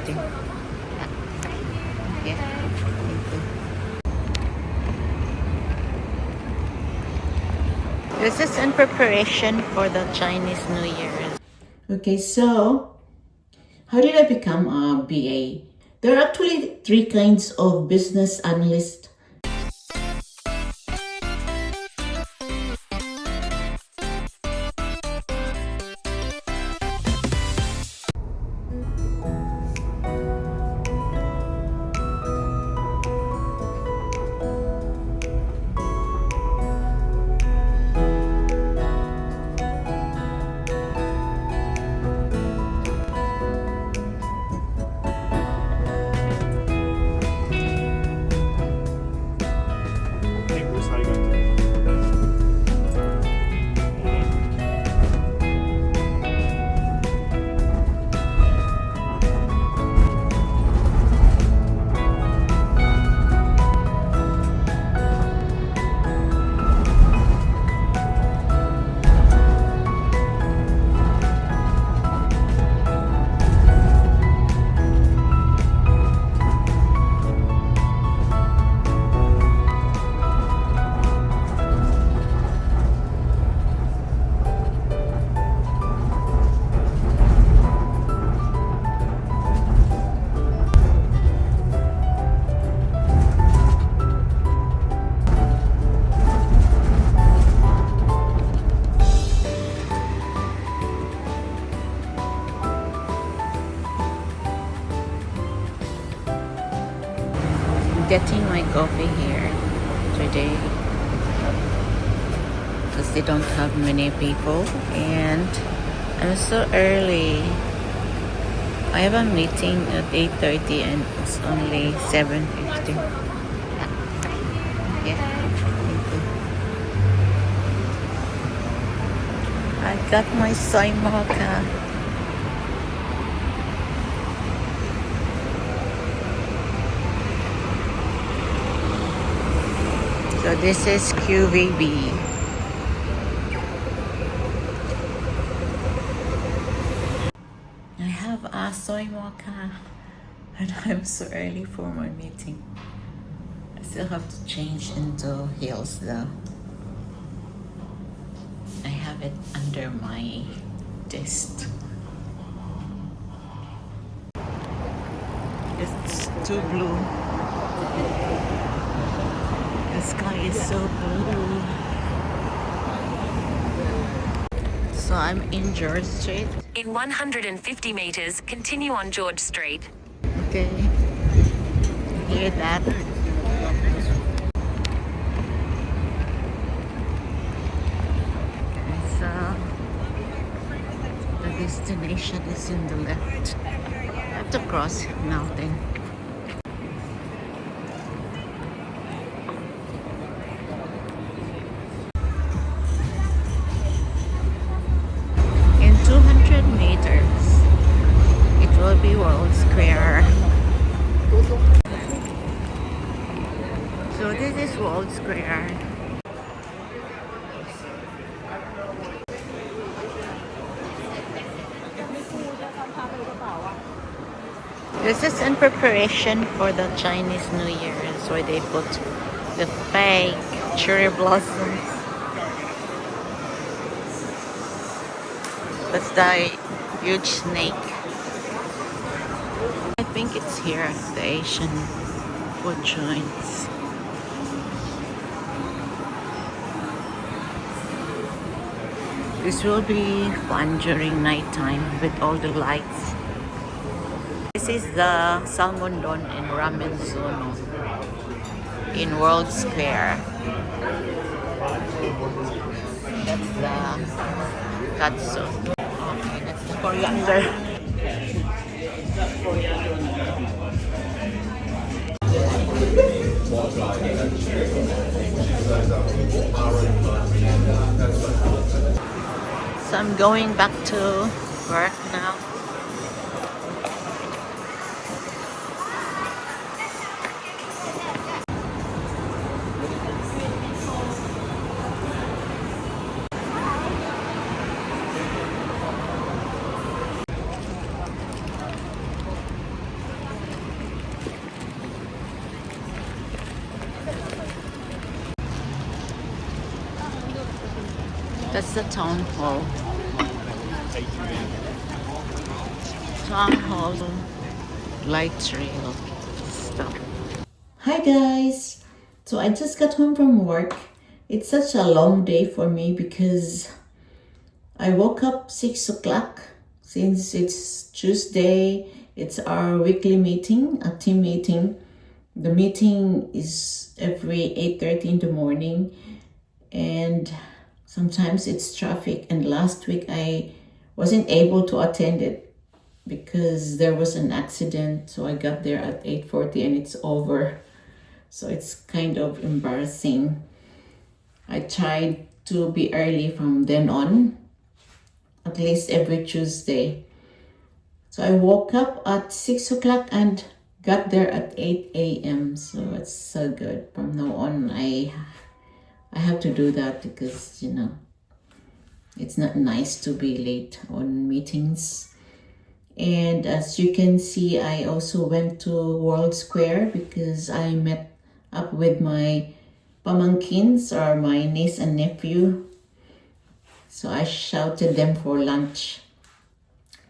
5:50. Yeah. Thank you. This is in preparation for the Chinese New Year. Okay, so how did I become a BA? There are actually three kinds of business analysts. Getting my coffee here today because they don't have many people and I'm so early. I have a meeting at 8:30 and it's only 7:50. Yeah, thank you. I got my soy mocha. So this is QVB. I have a soy mocha and I'm so early for my meeting. I still have to change into heels though. I have it under my desk. It's too blue. The sky is so blue. So I'm in George Street. In 150 meters, continue on George Street. Okay. Hear that? So the destination is in the left. I have to cross mountain. In 200 meters, it will be World Square. So this is World Square. This is in preparation for the Chinese New Year. That's why they put the fake cherry blossoms. That's the huge snake. I think it's here at the Asian food joints. This will be fun during nighttime with all the lights. This is the Salmon Don and Ramen Zone in World Square. That's the katsu. Okay, that's the coriander. So I'm going back to work now. That's the town hall. Town hall light rail stuff. Hi guys! So I just got home from work. It's such a long day for me because I woke up 6 o'clock. Since it's Tuesday, it's our weekly meeting, a team meeting. The meeting is every 8:30 in the morning, and sometimes it's traffic. And last week I wasn't able to attend it because there was an accident. So I got there at 8:40 and it's over. So it's kind of embarrassing. I tried to be early from then on, at least every Tuesday. So I woke up at 6 o'clock and got there at 8 a.m. So it's so good. From now on, I have to do that because, it's not nice to be late on meetings. And as you can see, I also went to World Square because I met up with my pamangkins, or my niece and nephew. So I shouted them for lunch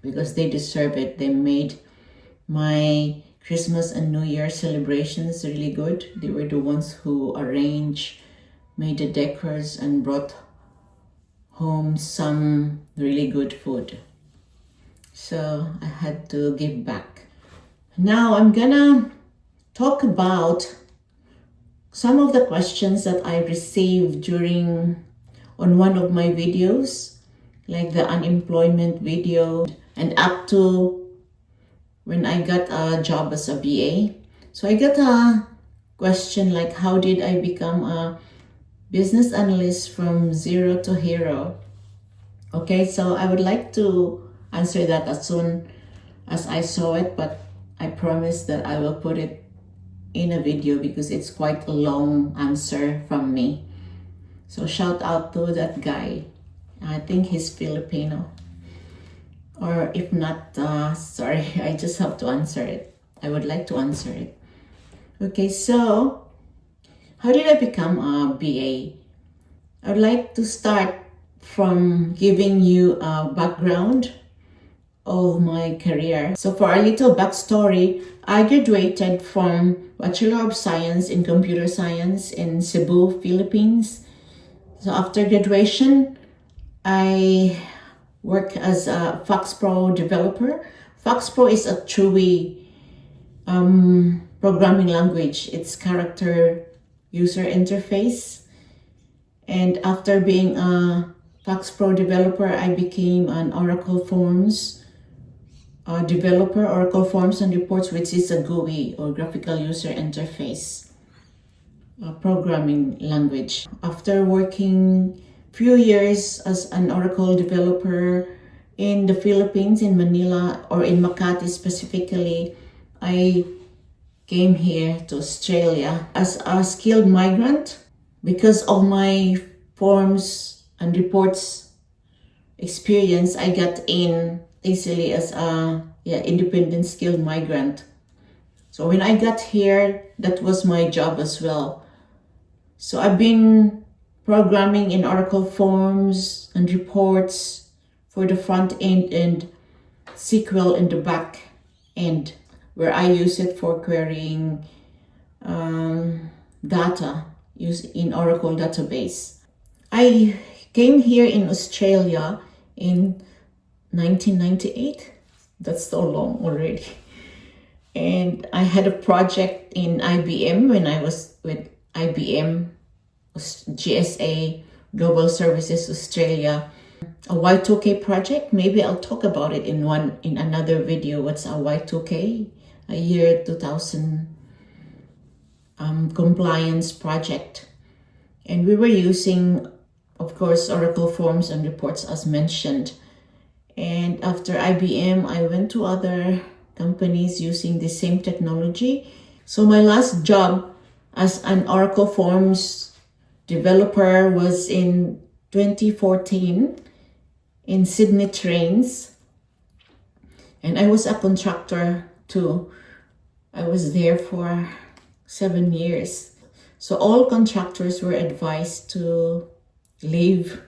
because they deserve it. They made my Christmas and New Year celebrations really good. They were the ones who made the decors, and brought home some really good food. So I had to give back. Now I'm gonna talk about some of the questions that I received on one of my videos, like the unemployment video, and up to when I got a job as a BA. So I got a question like, how did I become a business analyst from zero to hero? Okay, so I would like to answer that as soon as I saw it, but I promise that I will put it in a video because it's quite a long answer from me. So shout out to that guy. I think he's Filipino. Or if not, sorry, I just have to answer it. I would like to answer it. Okay, so how did I become a BA? I would like to start from giving you a background of my career. So for a little backstory, I graduated from Bachelor of Science in Computer Science in Cebu, Philippines. So after graduation, I work as a FoxPro developer. FoxPro is a TrueWay programming language. It's character user interface. And after being a FoxPro developer, I became an Oracle Forms developer, Oracle Forms and Reports, which is a GUI, or graphical user interface programming language. After working few years as an Oracle developer in the Philippines, in Manila, or in Makati specifically, I came here to Australia as a skilled migrant. Because of my forms and reports experience, I got in easily as a independent skilled migrant. So when I got here, that was my job as well. So I've been programming in Oracle Forms and Reports for the front end, and SQL in the back end, where I use it for querying data used in Oracle database. I came here in Australia in 1998. That's so long already. And I had a project in IBM when I was with IBM, GSA, Global Services Australia, a Y2K project. Maybe I'll talk about it in another video. What's a Y2K? A year 2000 compliance project. And we were using, of course, Oracle Forms and Reports as mentioned. And after IBM, I went to other companies using the same technology. So my last job as an Oracle Forms developer was in 2014 in Sydney Trains. And I was a contractor too. I was there for 7 years. So all contractors were advised to leave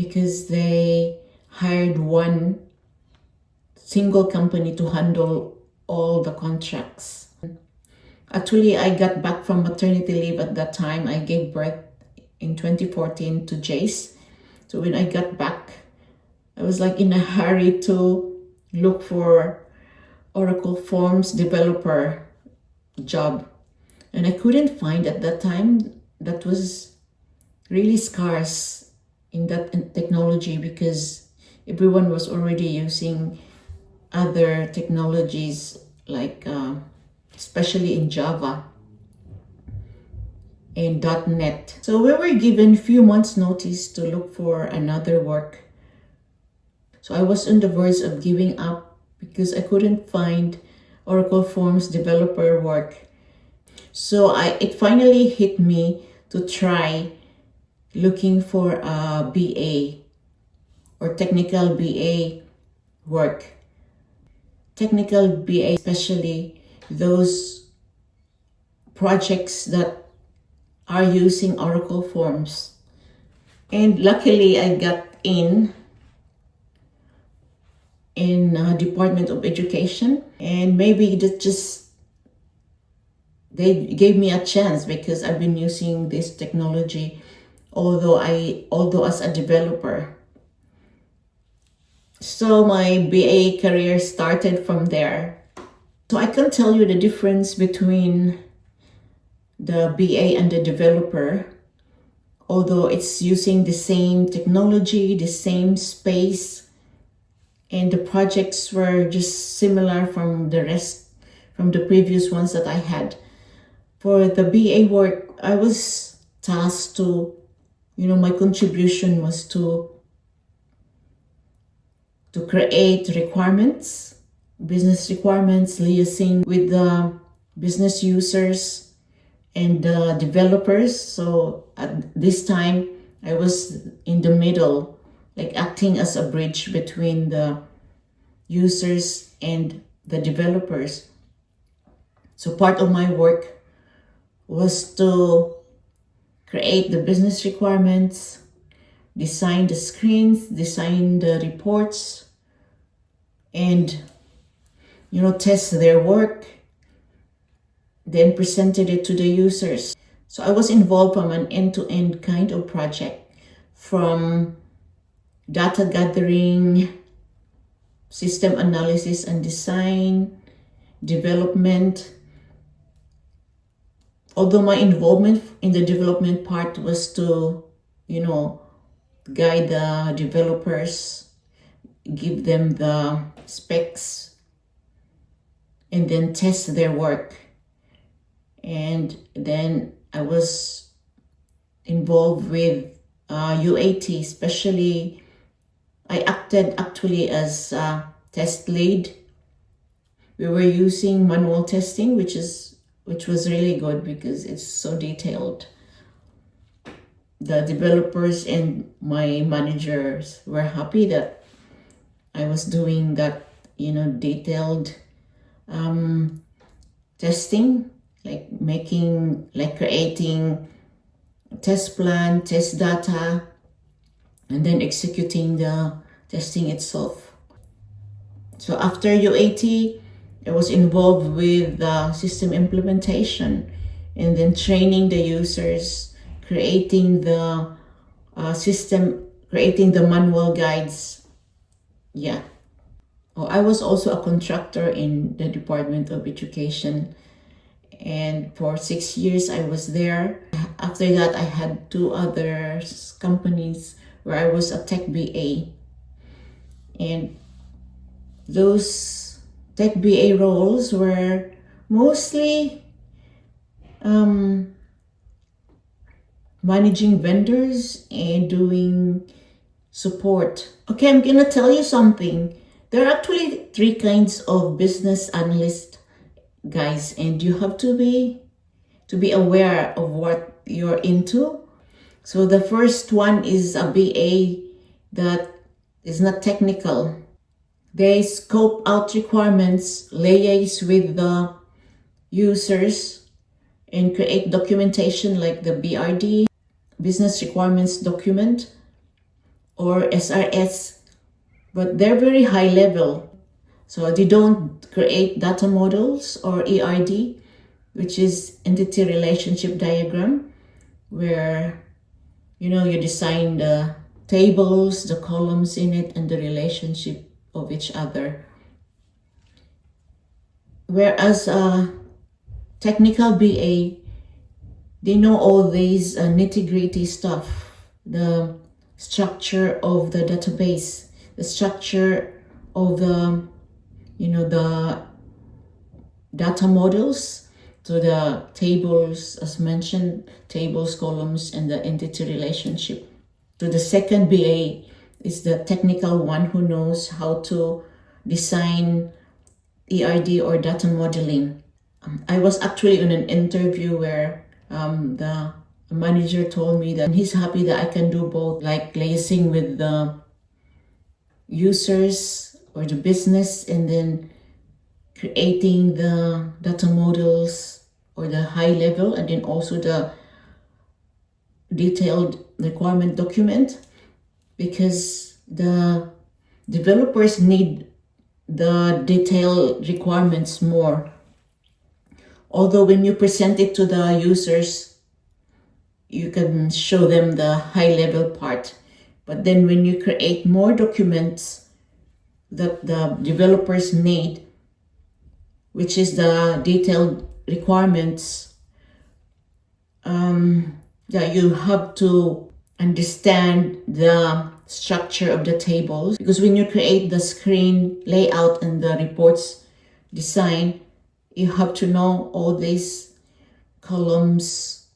because they hired one single company to handle all the contracts. Actually, I got back from maternity leave at that time. I gave birth in 2014 to Jace. So when I got back, I was like in a hurry to look for Oracle Forms developer job. And I couldn't find at that time. That was really scarce in that technology because everyone was already using other technologies like especially in Java and .NET. So we were given few months notice to look for another work. So I was on the verge of giving up because I couldn't find Oracle Forms developer work. So it finally hit me to try looking for a BA or technical BA work. Technical BA, especially those projects that are using Oracle Forms. And luckily I got in Department of Education, and maybe they gave me a chance because I've been using this technology although as a developer. So my BA career started from there. So I can tell you the difference between the BA and the developer, although it's using the same technology, the same space, and the projects were just similar from the previous ones that I had. For the BA work, I was tasked to, my contribution was to create requirements, business requirements, liaising with the business users and the developers. So at this time, I was in the middle, like acting as a bridge between the users and the developers. So part of my work was to create the business requirements, design the screens, design the reports, and test their work, then presented it to the users. So I was involved from an end-to-end kind of project, from data gathering, system analysis and design, development. Although my involvement in the development part was to, guide the developers, give them the specs, and then test their work. And then I was involved with UAT, especially I acted actually as a test lead. We were using manual testing, which was really good because it's so detailed. The developers and my managers were happy that I was doing that, detailed testing, creating test plan, test data, and then executing the testing itself. So after UAT, I was involved with the system implementation and then training the users, creating the system, creating the manual guides. Yeah. Oh, I was also a contractor in the Department of Education, and for 6 years I was there. After that, I had 2 other companies where I was a tech BA, and those tech BA roles were mostly managing vendors and doing support. Okay, I'm gonna tell you something. There are actually 3 kinds of business analyst, guys, and you have to be aware of what you're into. So the first one is a BA that is not technical. They scope out requirements, liaise with the users, and create documentation like the BRD, business requirements document, or SRS, but they're very high level. So they don't create data models or ERD, which is entity relationship diagram, where you design the tables, the columns in it, and the relationship of each other. Whereas a technical BA, they know all these nitty-gritty stuff, the structure of the database, the structure of the data models, to the tables, as mentioned, tables, columns, and the entity relationship. So the second BA is the technical one who knows how to design ERD or data modeling. I was actually in an interview where the manager told me that he's happy that I can do both, like liaising with the users or the business, and then creating the data models or the high level, and then also the detailed requirement document, because the developers need the detailed requirements more. Although when you present it to the users, you can show them the high level part. But then when you create more documents that the developers need, which is the detailed requirements, you have to understand the structure of the tables, because when you create the screen layout and the reports design, you have to know all these columns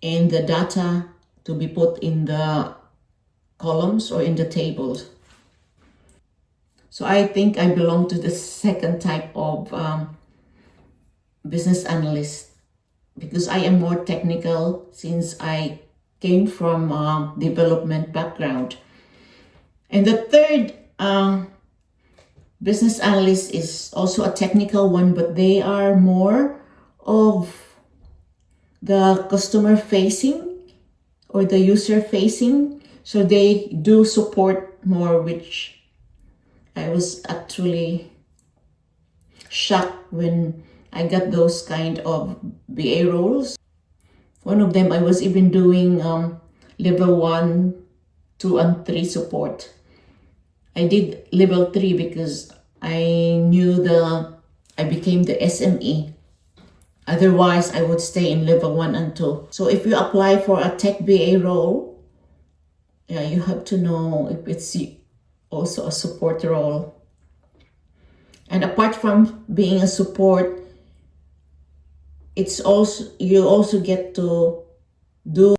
and the data to be put in the columns or in the tables. So I think I belong to the second type of business analyst, because I am more technical since I came from a development background. And the third business analyst is also a technical one, but they are more of the customer facing or the user facing. So they do support more, which I was actually shocked when I got those kind of BA roles. One of them, I was even doing level 1, 2, and 3 support. I did level 3 because I knew I became the SME. Otherwise, I would stay in level 1 and 2. So if you apply for a tech BA role, you have to know if it's also a support role. And apart from being a support, you also get to do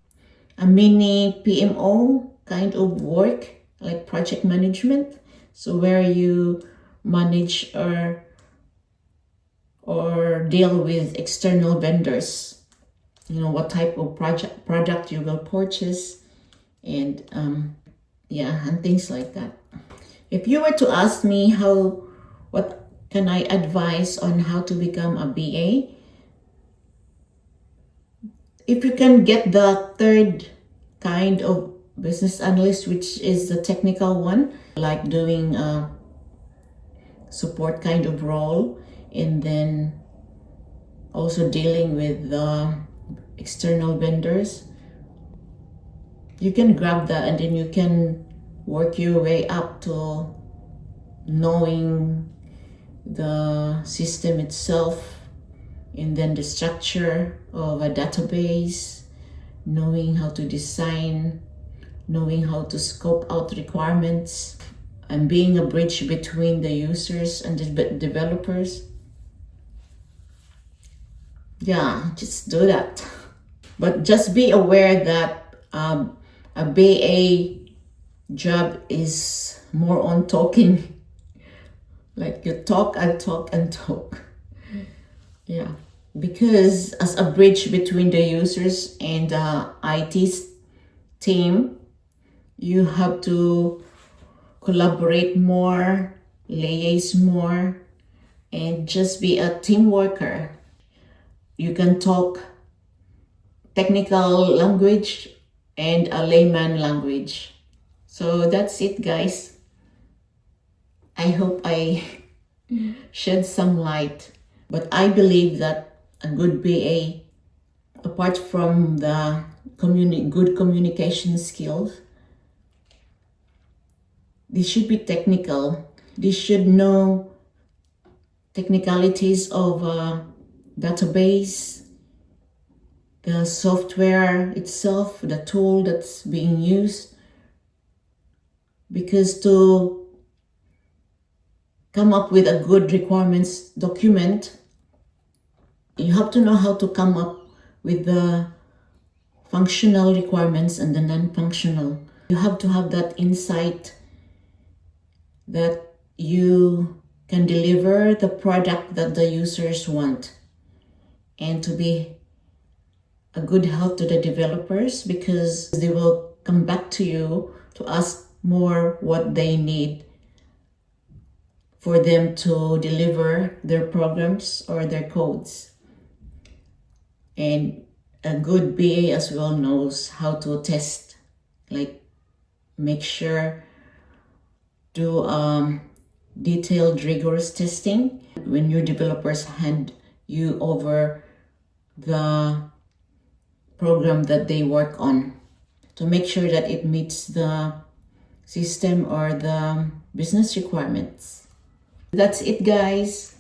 a mini PMO kind of work, like project management. So where you manage or deal with external vendors, what type of product you will purchase, and and things like that. If you were to ask me what can I advise on how to become a BA, if you can get the third kind of business analyst, which is the technical one, like doing a support kind of role, and then also dealing with the external vendors, you can grab that, and then you can work your way up to knowing the system itself, and then the structure of a database, knowing how to design, knowing how to scope out requirements, and being a bridge between the users and the developers. Just do that. But just be aware that a BA job is more on talking. Like you talk and talk and talk. Because as a bridge between the users and the IT team, you have to collaborate more, liaise more, and just be a team worker. You can talk technical language and a layman language. So that's it, guys. I hope I shed some light. But I believe that a good BA, apart from the good communication skills, they should be technical. They should know technicalities of a database, the software itself, the tool that's being used. Because to come up with a good requirements document, you have to know how to come up with the functional requirements and the non-functional. You have to have that insight that you can deliver the product that the users want, and to be a good help to the developers, because they will come back to you to ask more what they need for them to deliver their programs or their codes. And a good BA as well knows how to test, like make sure, do detailed, rigorous testing when your developers hand you over the program that they work on, to make sure that it meets the system or the business requirements. That's it, guys.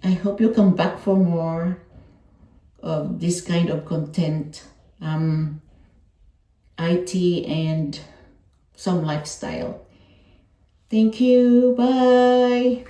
I hope you come back for more of this kind of content, IT and some lifestyle. Thank you. Bye.